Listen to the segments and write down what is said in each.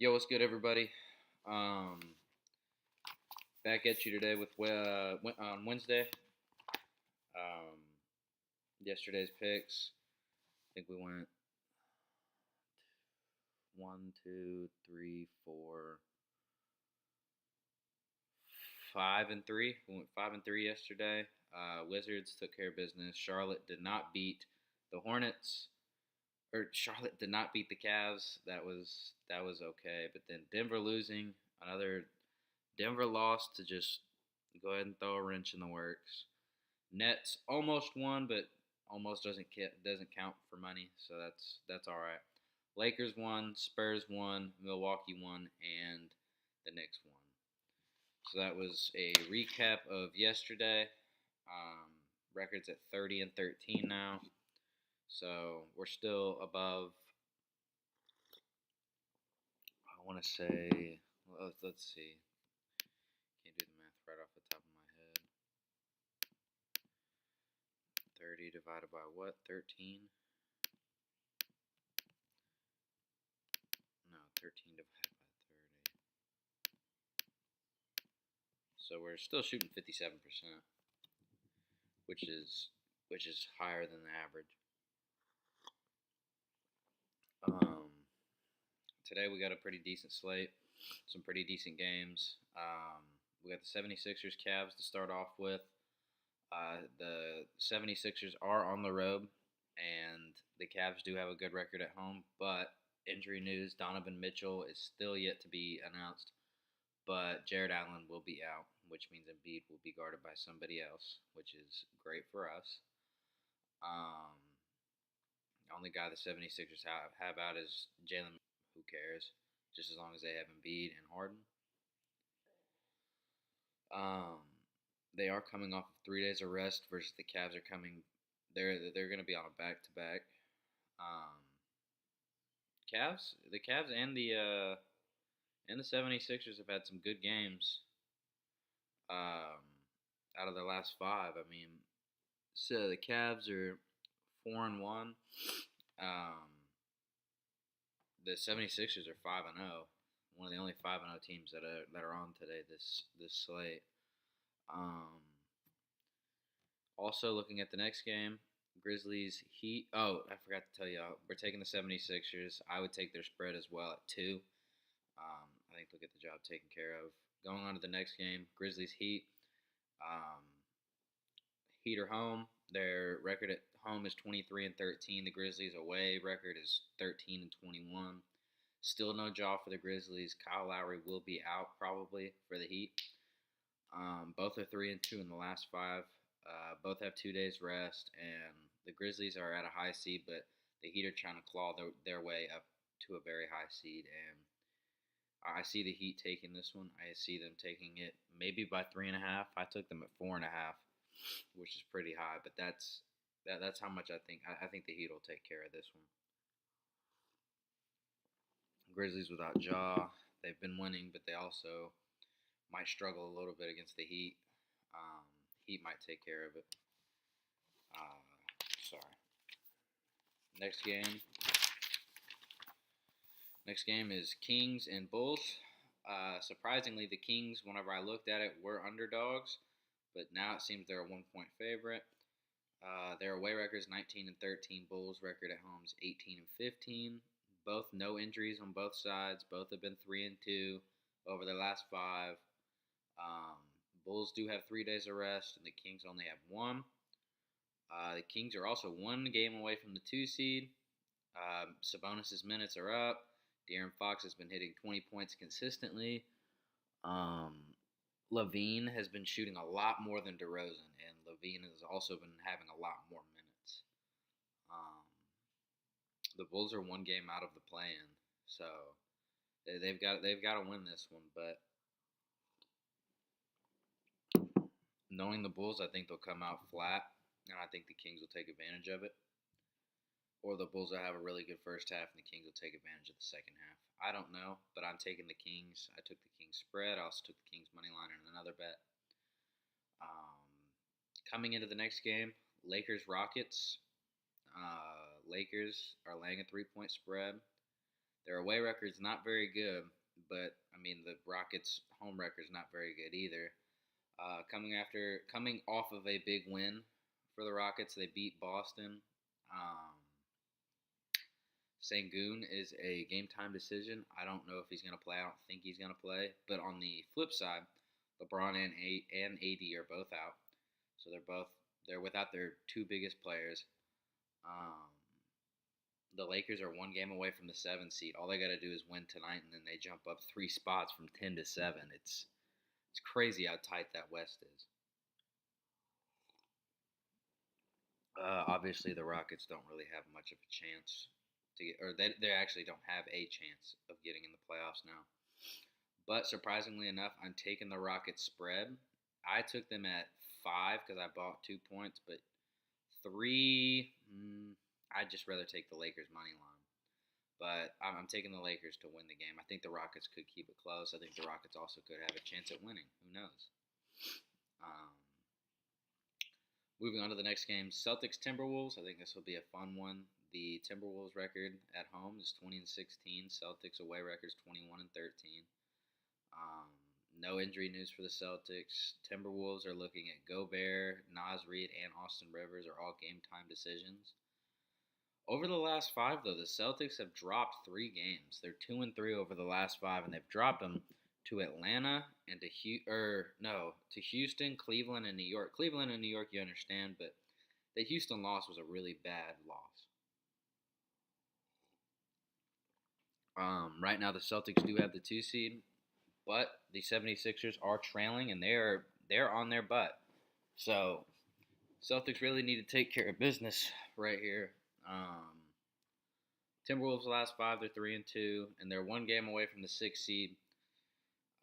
Yo, what's good, everybody? Um, Back at you today with on Wednesday. Um, Yesterday's picks. I think we went 5-3. We went 5-3 yesterday. Wizards took care of business. Charlotte did not beat the Hornets, or Charlotte did not beat the Cavs. That was okay. But then Denver losing another. Denver lost to just go ahead and throw a wrench in the works. Nets almost won, but almost doesn't count for money, so that's all right. Lakers won, Spurs won, Milwaukee won, and the Knicks won. So that was a recap of yesterday. Records at 30-13 now, so we're still above. I want to say, let's see. Can't do the math right off the top of my head. 30 divided by what? 13? No, 13 divided by 30. So we're still shooting 57%, which is higher than the average. Today we got a pretty decent slate, some pretty decent games. We got the 76ers Cavs to start off with. The 76ers are on the road, and the Cavs do have a good record at home, but injury news, Donovan Mitchell is still yet to be announced, but Jared Allen will be out, which means Embiid will be guarded by somebody else, which is great for us. The only guy the 76ers have out is Jalen. Who cares? Just as long as they have Embiid and Harden. They are coming off of 3 days of rest versus the Cavs are coming. They're going to be on a back to back. The Cavs and the 76ers have had some good games. Out of their last five, I mean, so the Cavs are 4-1. The 76ers are 5-0. One of the only 5-0 teams that are on today this slate. Also looking at the next game, Grizzlies Heat. Oh, I forgot to tell you, we're taking the 76ers. I would take their spread as well at 2. I think they'll get the job taken care of. Going on to the next game, Grizzlies Heat. Heat are home. Their record at home is 23-13. The Grizzlies away record is 13-21. Still no jaw for the Grizzlies. Kyle Lowry will be out probably for the Heat. Both are 3-2 in the last 5. Both have 2 days rest, and the Grizzlies are at a high seed, but the Heat are trying to claw their way up to a very high seed, and I see the Heat taking this one. I see them taking it maybe by 3.5. I took them at 4.5, which is pretty high, but that's how much I think. I think the Heat will take care of this one. Grizzlies without Ja, they've been winning, but they also might struggle a little bit against the Heat. Heat might take care of it. Sorry. Next game is Kings and Bulls. Surprisingly, the Kings, whenever I looked at it, were underdogs, but now it seems they're a 1-point favorite. Their away record is 19-13. Bulls record at home is 18-15. Both no injuries on both sides. Both have been 3-2 over their last 5. Bulls do have 3 days of rest, and the Kings only have 1. The Kings are also 1 game away from the 2 seed. Sabonis' minutes are up. De'Aaron Fox has been hitting 20 points consistently. LaVine has been shooting a lot more than DeRozan, and LaVine has also been having a lot more minutes. The Bulls are 1 game out of the play-in, so they've got to win this one. But knowing the Bulls, I think they'll come out flat, and I think the Kings will take advantage of it. Or the Bulls will have a really good first half, and the Kings will take advantage of the second half. I don't know, but I'm taking the Kings. I took the Kings spread. I also took the Kings money line in another bet. Coming into the next game, Lakers-Rockets. Lakers are laying a 3-point spread. Their away record's not very good, but I mean the Rockets' home record's not very good either. Coming off of a big win for the Rockets, they beat Boston. Um, Sengun is a game time decision. I don't know if he's going to play. I don't think he's going to play. But on the flip side, LeBron and AD are both out, so they're without their two biggest players. Um, the Lakers are one game away from the 7 seed. All they got to do is win tonight, and then they jump up 3 spots from 10 to 7. It's crazy how tight that West is. Obviously, the Rockets don't really have much of a chance to get, or they actually don't have a chance of getting in the playoffs now. But surprisingly enough, I'm taking the Rockets spread. I took them at 5 because I bought 2 points, but 3, I'd just rather take the Lakers money line. But I'm taking the Lakers to win the game. I think the Rockets could keep it close. I think the Rockets also could have a chance at winning. Who knows? Um, Moving on to the next game, Celtics Timberwolves. I think this will be a fun one. The Timberwolves record at home is 20-16. Celtics away record is 21-13. Um, no injury news for the Celtics. Timberwolves are looking at Gobert, Naz Reid, and Austin Rivers are all game time decisions. Over the last 5, though, the Celtics have dropped 3 games. They're 2-3 over the last 5, and they've dropped them to Atlanta and to Houston, Cleveland, and New York. Cleveland and New York, you understand, but the Houston loss was a really bad loss. Right now, the Celtics do have the 2 seed, but the 76ers are trailing, and they're on their butt. So, Celtics really need to take care of business right here. Timberwolves last 5, they're 3-2, and they're 1 game away from the 6 seed.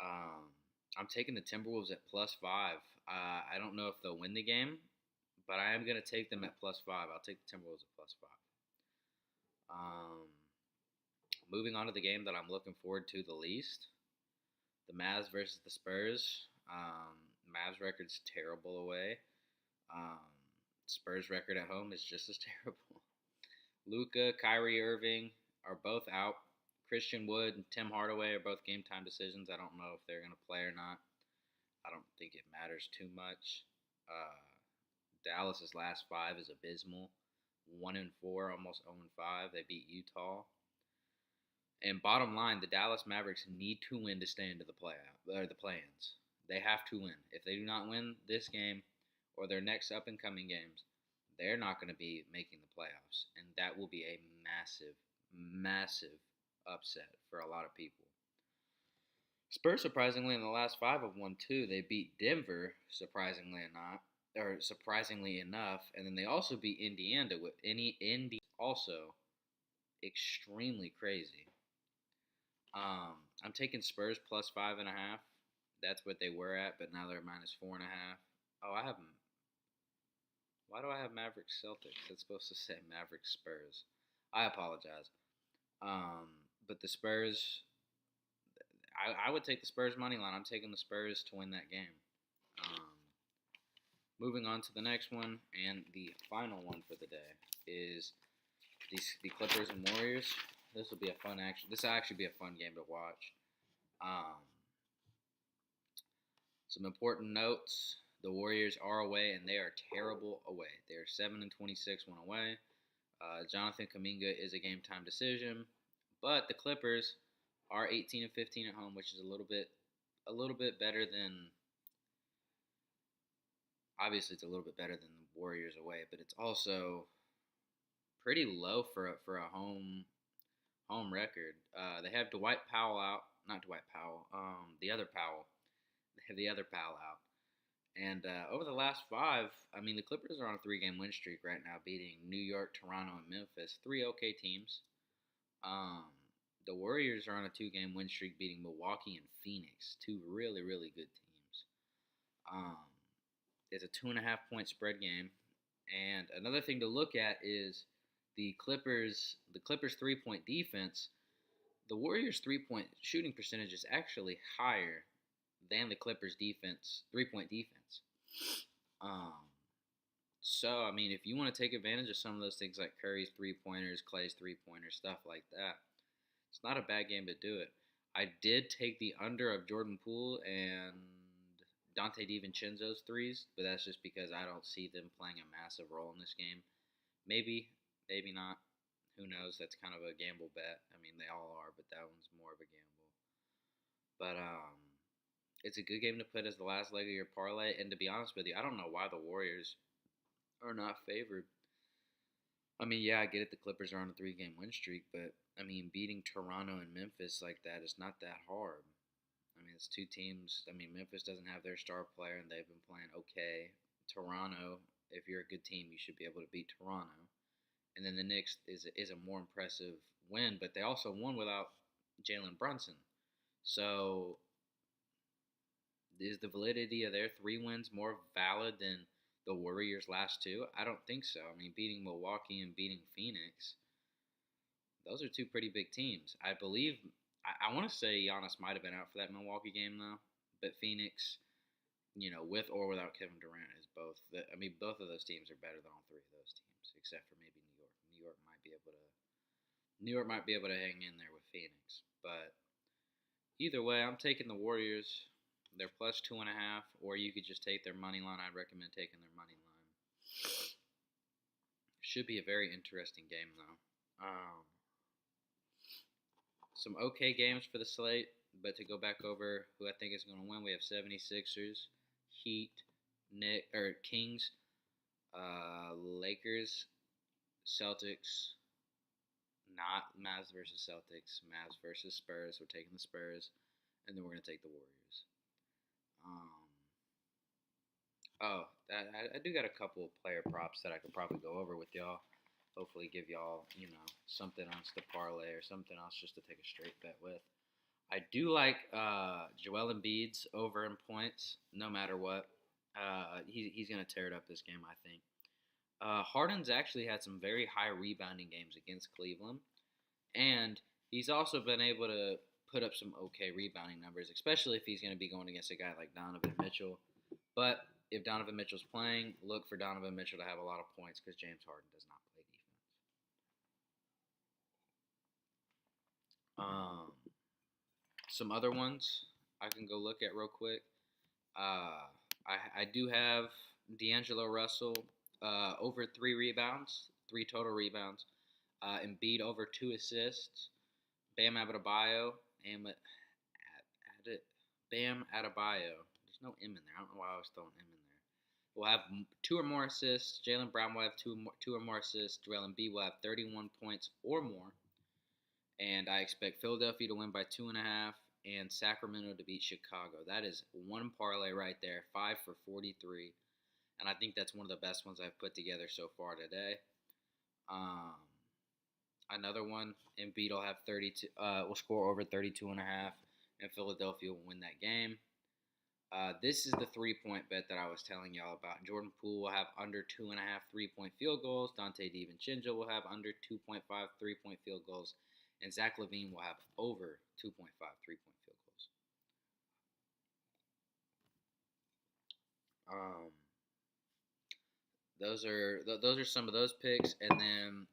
I'm taking the Timberwolves at +5. I don't know if they'll win the game, but I am going to take them at +5. I'll take the Timberwolves at +5. Moving on to the game that I'm looking forward to the least, the Mavs versus the Spurs. Mavs record's terrible away. Spurs record at home is just as terrible. Luka, Kyrie Irving are both out. Christian Wood and Tim Hardaway are both game time decisions. I don't know if they're going to play or not. I don't think it matters too much. Dallas's last 5 is abysmal. 1-4, almost 0-5. They beat Utah. And bottom line, the Dallas Mavericks need to win to stay into the play-ins. They have to win. If they do not win this game or their next up-and-coming games, they're not going to be making the playoffs. And that will be a massive, massive upset for a lot of people. Spurs, surprisingly, in the last 5 have won 2. They beat Denver, surprisingly enough, and then they also beat Indiana. Indy also extremely crazy. I'm taking Spurs +5.5. That's what they were at, but now they're -4.5. Oh, why do I have Mavericks Celtics? It's supposed to say Mavericks Spurs. I apologize. But the Spurs, I would take the Spurs money line. I'm taking the Spurs to win that game. Moving on to the next one, and the final one for the day is the Clippers and Warriors. This will actually be a fun game to watch. Some important notes. The Warriors are away, and they are terrible away. They are 7-26 when away. Jonathan Kuminga is a game time decision, but the Clippers are 18-15 at home, which is a little bit better than. Obviously, it's a little bit better than the Warriors away, but it's also pretty low for a home record. They have Dwight Powell out, not Dwight Powell, the other Powell. They have the other Powell out. And over the last 5, I mean, the Clippers are on a 3-game win streak right now, beating New York, Toronto, and Memphis. 3 okay teams. The Warriors are on a 2-game win streak, beating Milwaukee and Phoenix. 2 really, really good teams. It's a 2.5-point spread game. And another thing to look at is the Clippers' 3-point defense. The Warriors' 3-point shooting percentage is actually higher than the Clippers' 3-point defense. So, I mean, if you want to take advantage of some of those things like Curry's 3-pointers, Clay's 3-pointers, stuff like that, It's not a bad game to do it. I did take the under of Jordan Poole and Dante DiVincenzo's threes, but that's just because I don't see them playing a massive role in this game. Maybe, maybe not. Who knows? That's kind of a gamble bet. I mean, they all are, but that one's more of a gamble. But it's a good game to put as the last leg of your parlay. And to be honest with you, I don't know why the Warriors are not favored. I mean, yeah, I get it. The Clippers are on a 3-game win streak, but I mean, beating Toronto and Memphis like that is not that hard. I mean, it's two teams. I mean, Memphis doesn't have their star player, and they've been playing okay. Toronto, if you're a good team, you should be able to beat Toronto. And then the Knicks is a more impressive win, but they also won without Jalen Brunson. So is the validity of their 3 wins more valid than the Warriors' last 2? I don't think so. I mean, beating Milwaukee and beating Phoenix, those are 2 pretty big teams. I believe, I want to say Giannis might have been out for that Milwaukee game, though. But Phoenix, with or without Kevin Durant, is both. I mean, both of those teams are better than all 3 of those teams, except for maybe New York. New York might be able to hang in there with Phoenix. But either way, I'm taking the Warriors. They're plus 2.5, or you could just take their money line. I'd recommend taking their money line. Should be a very interesting game, though. Some okay games for the slate, but to go back over who I think is going to win, we have 76ers, Heat, Kings, Lakers, Celtics, not Mavs versus Celtics, Mavs versus Spurs. We're taking the Spurs, and then we're going to take the Warriors. I do got a couple of player props that I could probably go over with y'all. Hopefully give y'all, something else to parlay or something else just to take a straight bet with. I do like Joel Embiid's over in points, no matter what. He's going to tear it up this game, I think. Harden's actually had some very high rebounding games against Cleveland, and he's also been able to put up some okay rebounding numbers, especially if he's going to be going against a guy like Donovan Mitchell. But if Donovan Mitchell's playing, look for Donovan Mitchell to have a lot of points because James Harden does not play defense. Some other ones I can go look at real quick. I do have D'Angelo Russell over 3 rebounds, 3 total rebounds. Embiid over 2 assists. Bam Adebayo, Bam Adebayo. There's no M in there. I don't know why I was throwing M in there. We'll have 2 or more assists. Jaylen Brown will have 2 or more assists. Joel Embiid will have 31 points or more. And I expect Philadelphia to win by 2.5 and Sacramento to beat Chicago. That is one parlay right there, 5 for 43. And I think that's one of the best ones I've put together so far today. Another one, Embiid will have 32. Will score over 32.5, and Philadelphia will win that game. This is the 3-point bet that I was telling y'all about. Jordan Poole will have under 2.5 3-point field goals. Dante DiVincenzo will have under 2.5 3-point field goals. And Zach LaVine will have over 2.5 3-point field goals. Those are some of those picks, and then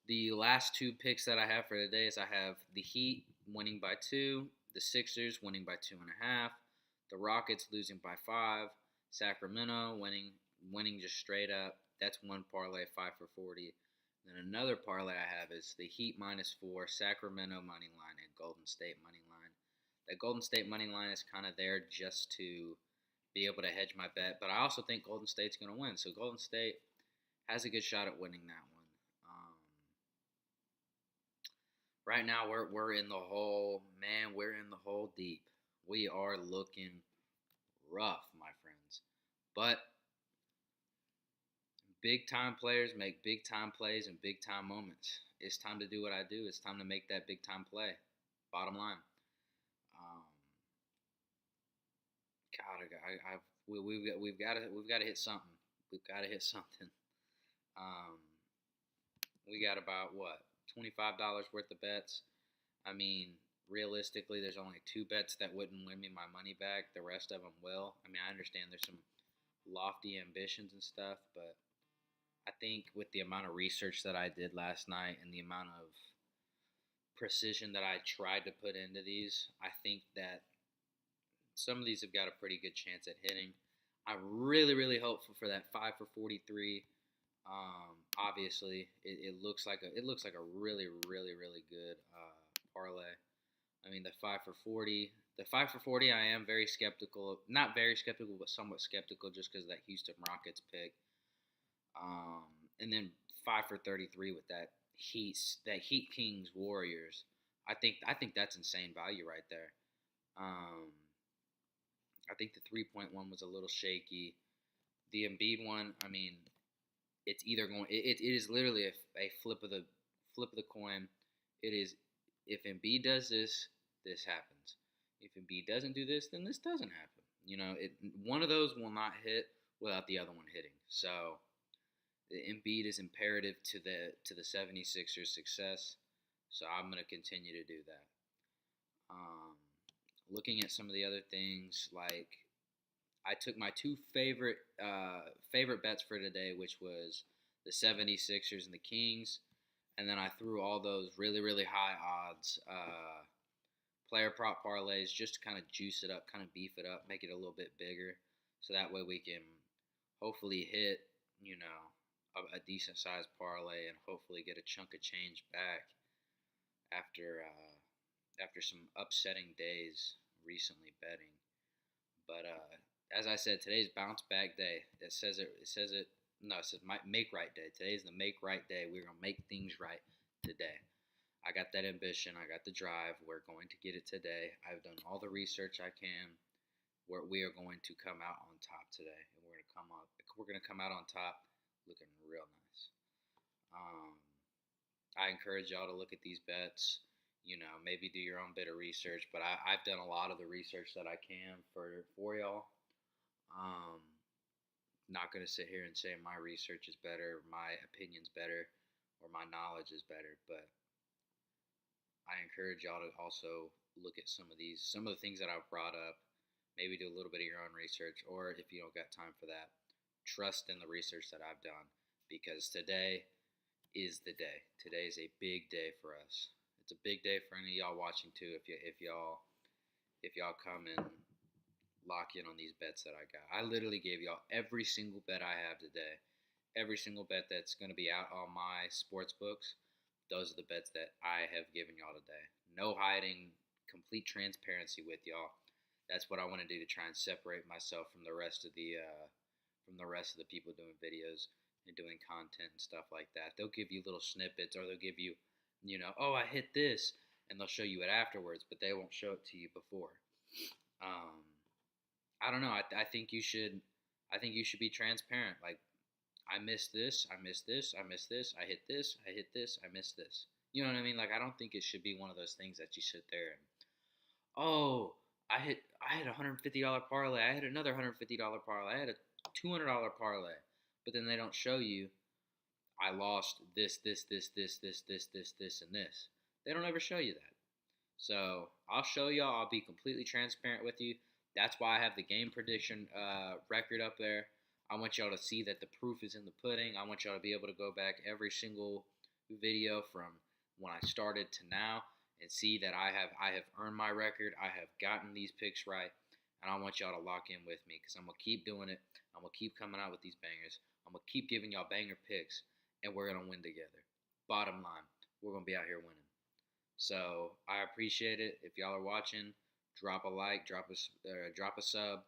the last 2 picks that I have for today is I have the Heat winning by 2, the Sixers winning by 2.5, the Rockets losing by 5, Sacramento winning just straight up. That's one parlay, 5 for 40. Then another parlay I have is the Heat -4, Sacramento money line, and Golden State money line. That Golden State money line is kind of there just to be able to hedge my bet, but I also think Golden State's going to win. So Golden State has a good shot at winning that one. Right now we're in the hole, man. We're in the hole deep. We are looking rough, my friends. But big time players make big time plays in big time moments. It's time to do what I do. It's time to make that big time play. Bottom line. We've got to hit something. We've got to hit something. We got about $25 worth of bets. I mean, realistically, there's only 2 bets that wouldn't win me my money back. The rest of them will. I mean, I understand there's some lofty ambitions and stuff, but I think with the amount of research that I did last night and the amount of precision that I tried to put into these, I think that some of these have got a pretty good chance at hitting. I'm really, really hopeful for that 5 for 43. Obviously, it looks like a really, really, really good parlay. I mean, the 5 for 40. I am very skeptical. Not very skeptical, but somewhat skeptical, just because of that Houston Rockets pick. Um, and then 5 for 33 with that Heat Kings Warriors. I think that's insane value right there. Um, I think the 3-point one was a little shaky. The Embiid one, I mean, it's either going. It is literally a flip of the coin. It is if Embiid does this, this happens. If Embiid doesn't do this, then this doesn't happen. One of those will not hit without the other one hitting. So the Embiid is imperative to the 76ers' success. So I'm going to continue to do that. Um, Looking at some of the other things, like I took my two favorite bets for today, which was the 76ers and the Kings, and then I threw all those really, really high odds player prop parlays just to kind of juice it up, kind of beef it up, make it a little bit bigger, so that way we can hopefully hit, a decent sized parlay and hopefully get a chunk of change back after some upsetting days recently betting. But as I said, today's bounce back day. It says it. It says it. No, it says make right day. Today's the make right day. We're gonna make things right today. I got that ambition. I got the drive. We're going to get it today. I've done all the research I can. We are going to come out on top today, and we're gonna come up. We're gonna come out on top, looking real nice. Um, I encourage y'all to look at these bets. Maybe do your own bit of research. But I've done a lot of the research that I can for y'all. Um, Not gonna sit here and say my research is better, my opinion's better, or my knowledge is better. But I encourage y'all to also look at some of the things that I've brought up. Maybe do a little bit of your own research, or if you don't got time for that, trust in the research that I've done, because today is the day. Today is a big day for us. It's a big day for any of y'all watching too. If y'all come and lock in on these bets that I got, I literally gave y'all every single bet I have today. Every single bet that's going to be out on my sports books. Those are the bets that I have given y'all today. No hiding, complete transparency with y'all. That's what I want to do to try and separate myself from the rest of the people doing videos and doing content and stuff like that. They'll give you little snippets, or they'll give you, oh, I hit this, and they'll show you it afterwards, but they won't show it to you before. I don't know. I think you should. I think you should be transparent. Like, I missed this. I missed this. I missed this. I hit this. I hit this. I missed this. You know what I mean? Like, I don't think it should be one of those things that you sit there and, oh, I had a $150 parlay. I had another $150 parlay. I had a $200 parlay. But then they don't show you I lost this, and this. They don't ever show you that. So I'll show y'all. I'll be completely transparent with you. That's why I have the game prediction record up there. I want y'all to see that the proof is in the pudding. I want y'all to be able to go back every single video from when I started to now and see that I have earned my record. I have gotten these picks right, and I want y'all to lock in with me, because I'm gonna keep doing it. I'm gonna keep coming out with these bangers. I'm gonna keep giving y'all banger picks, and we're gonna win together. Bottom line, we're gonna be out here winning. So I appreciate it. If y'all are watching, drop a like, drop a sub,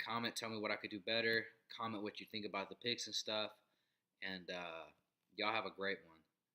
comment, tell me what I could do better. Comment what you think about the picks and stuff, and y'all have a great one.